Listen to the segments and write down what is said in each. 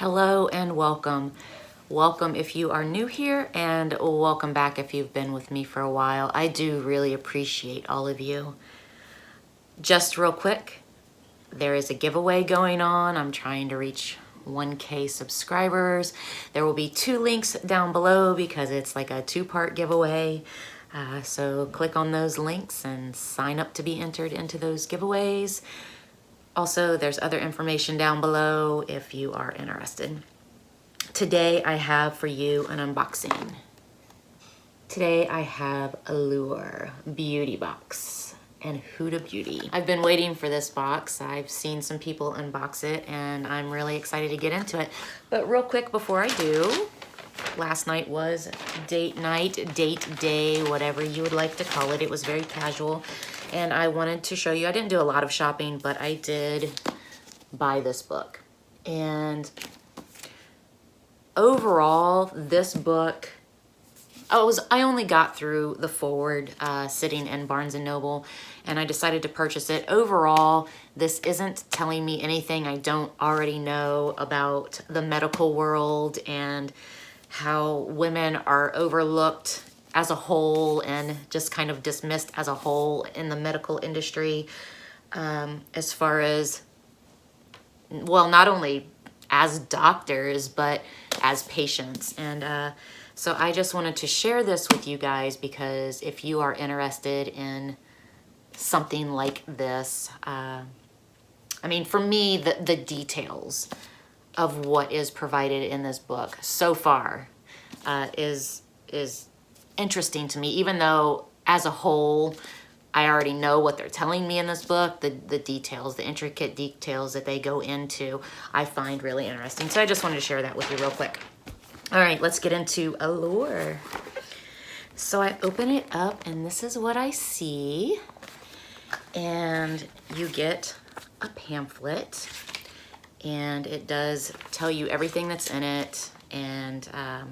Hello and welcome. Welcome if you are new here, and welcome back if you've been with me for a while. I do really appreciate all of you. Just real quick, there is a giveaway going on. I'm trying to reach 1K subscribers. There will be 2 links down below because it's like a 2-part giveaway. So click on those links and sign up to be entered into those giveaways. Also, there's other information down below if you are interested. Today I have for you an unboxing. Today I have Allure Beauty Box and Huda Beauty. I've been waiting for this box. I've seen some people unbox it and I'm really excited to get into it. But real quick before I do, last night was date night, date day, whatever you would like to call it. It was very casual. And I wanted to show you, I didn't do a lot of shopping, but I did buy this book. And overall, this book, I only got through the forward sitting in Barnes & Noble, and I decided to purchase it. Overall, this isn't telling me anything I don't already know about the medical world and how women are overlooked as a whole and just kind of dismissed as a whole in the medical industry, as far as, well, not only as doctors, but as patients. And so I just wanted to share this with you guys because if you are interested in something like this, I mean, for me, the details of what is provided in this book so far is interesting to me, even though as a whole, I already know what they're telling me in this book. The details, the intricate details that they go into, I find really interesting. So I just wanted to share that with you real quick. All right, let's get into Allure. So I open it up and this is what I see. And you get a pamphlet and it does tell you everything that's in it. And I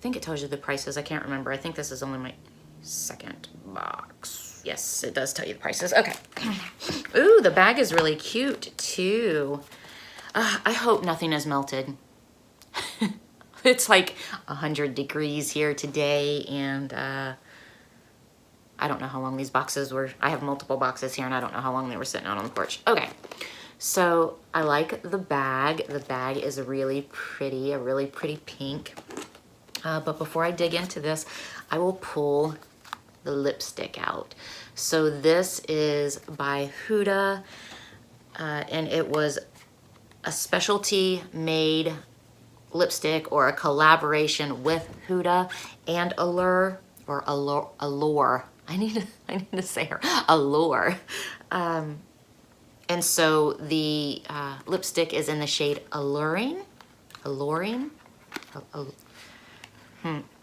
think it tells you the prices. I can't remember. I think this is only my second box. Yes, it does tell you the prices. Okay. Ooh, the bag is really cute too. I hope nothing is melted. It's like 100 degrees here today, and I don't know how long these boxes were. I have multiple boxes here, and I don't know how long they were sitting out on the porch. Okay, so I like the bag. The bag is really pretty, a really pretty pink. But before I dig into this, I will pull the lipstick out. So this is by Huda, and it was a specialty made lipstick or a collaboration with Huda and Allure, or Allure. I need to say her, Allure. And so the lipstick is in the shade Alluring.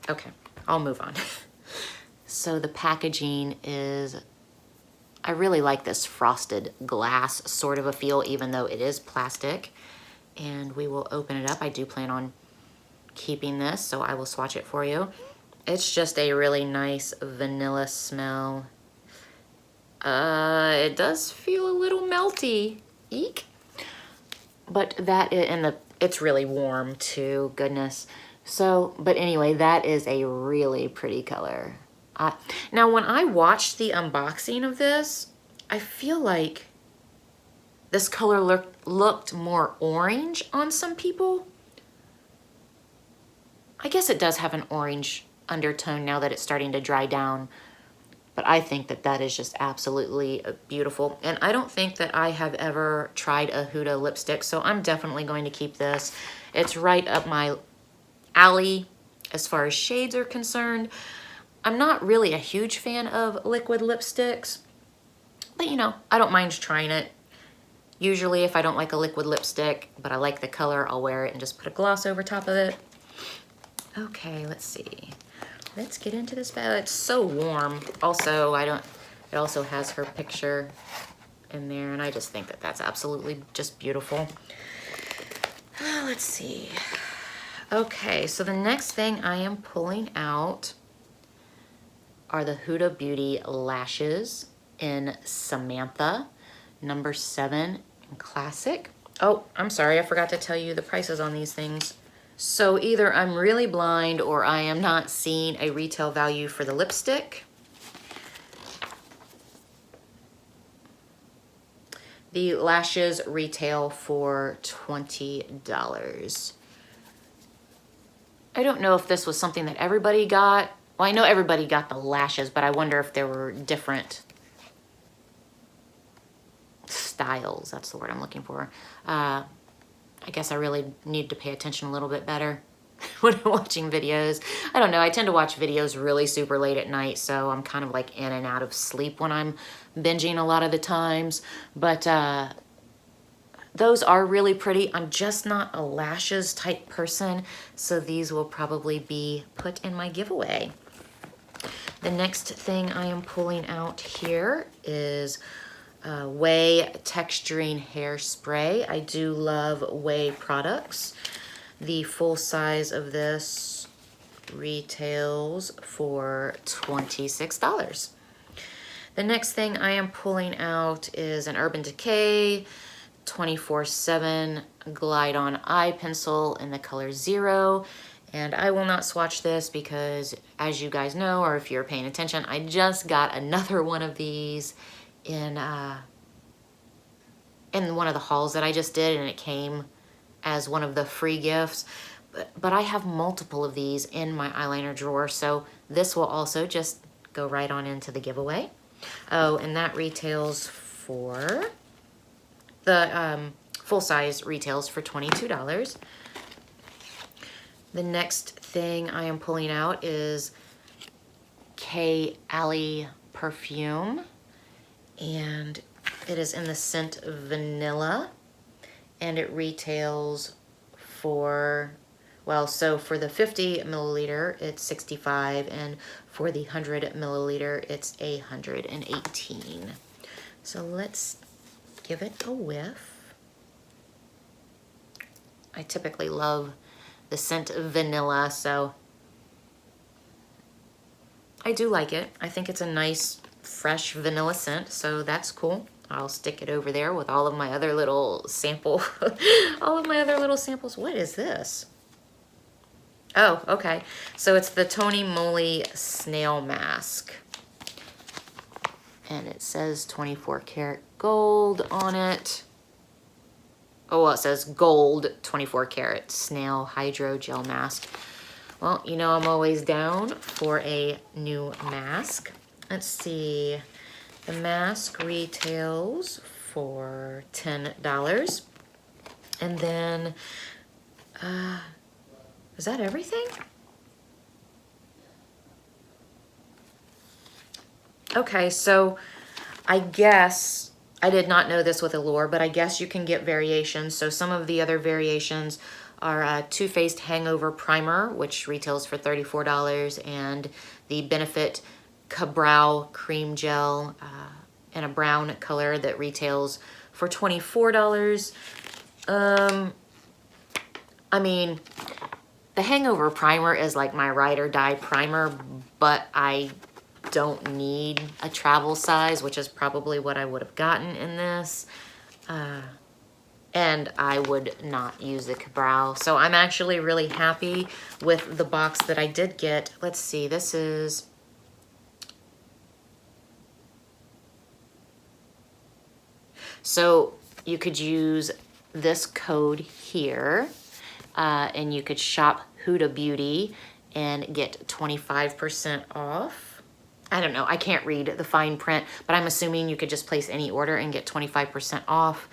Okay, I'll move on. So the packaging is, I really like this frosted glass sort of a feel, even though it is plastic. And we will open it up. I do plan on keeping this, so I will swatch it for you. It's just a really nice vanilla smell. It does feel a little melty. Eek. But that is, and it's really warm too, goodness. So, but anyway, that is a really pretty color. Now, when I watched the unboxing of this, I feel like this color looked more orange on some people. I guess it does have an orange undertone now that it's starting to dry down. But I think that that is just absolutely beautiful. And I don't think that I have ever tried a Huda lipstick, so I'm definitely going to keep this. It's right up my alley as far as shades are concerned. I'm not really a huge fan of liquid lipsticks, but you know, I don't mind trying it. Usually if I don't like a liquid lipstick, but I like the color, I'll wear it and just put a gloss over top of it. Okay, let's see. Let's get into this bag. It's so warm. Also, it also has her picture in there, and I just think that that's absolutely just beautiful. Let's see. Okay, so the next thing I am pulling out are the Huda Beauty lashes in Samantha, number 7 in Classic. Oh, I'm sorry, I forgot to tell you the prices on these things. So either I'm really blind or I am not seeing a retail value for the lipstick. The lashes retail for $20. I don't know if this was something that everybody got. Well, I know everybody got the lashes, but I wonder if there were different styles. That's the word I'm looking for. I guess I really need to pay attention a little bit better when I'm watching videos. I don't know. I tend to watch videos really super late at night, so I'm kind of like in and out of sleep when I'm binging a lot of the times. But those are really pretty. I'm just not a lashes type person, so these will probably be put in my giveaway. The next thing I am pulling out here is Way Texturing Hairspray. I do love Way products. The full size of this retails for $26. The next thing I am pulling out is an Urban Decay 24/7 Glide On Eye Pencil in the color 0. And I will not swatch this because, as you guys know, or if you're paying attention, I just got another one of these in one of the hauls that I just did, and it came as one of the free gifts. But I have multiple of these in my eyeliner drawer, so this will also just go right on into the giveaway. Oh, and that retails for, the full size retails for $22. The next thing I am pulling out is K. Alley perfume, and it is in the scent Vanilla, and it retails for, well, so for the 50 milliliter, it's $65, and for the 100 milliliter, it's $118. So let's give it a whiff. I typically love the scent Vanilla, so I do like it. I think it's a nice, fresh vanilla scent, so that's cool. I'll stick it over there with all of my other little sample, all of my other little samples. What is this? Oh, okay. So it's the Tony Moly Snail Mask. And it says 24 karat gold on it. Oh, well, it says gold 24 karat snail hydro gel mask. Well, you know I'm always down for a new mask. Let's see. The mask retails for $10. And then, is that everything? Okay, so I guess, I did not know this with Allure, but I guess you can get variations. So some of the other variations are Too Faced Hangover Primer, which retails for $34, and the Benefit Ka-Brow Cream Gel in a brown color that retails for $24. I mean, the Hangover Primer is like my ride or die primer, but I don't need a travel size, which is probably what I would have gotten in this. And I would not use the Ka-Brow. So I'm actually really happy with the box that I did get. Let's see, this is, so you could use this code here, and you could shop Huda Beauty and get 25% off. I don't know, I can't read the fine print, but I'm assuming you could just place any order and get 25% off.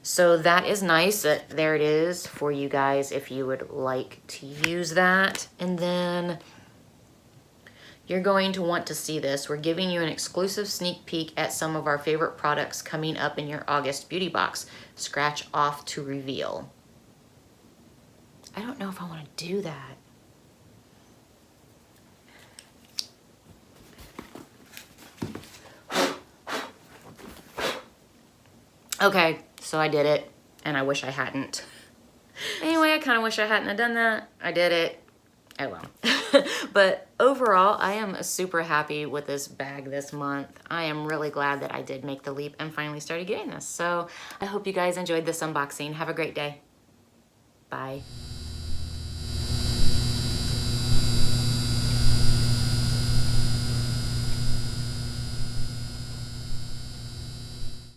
So that is nice. There it is for you guys if you would like to use that. And then you're going to want to see this. We're giving you an exclusive sneak peek at some of our favorite products coming up in your August beauty box. Scratch off to reveal. I don't know if I want to do that. Okay, so I did it, and I wish I hadn't. Anyway, I kind of wish I hadn't have done that. I did it. Oh well. But overall, I am super happy with this bag this month. I am really glad that I did make the leap and finally started getting this. So I hope you guys enjoyed this unboxing. Have a great day. Bye.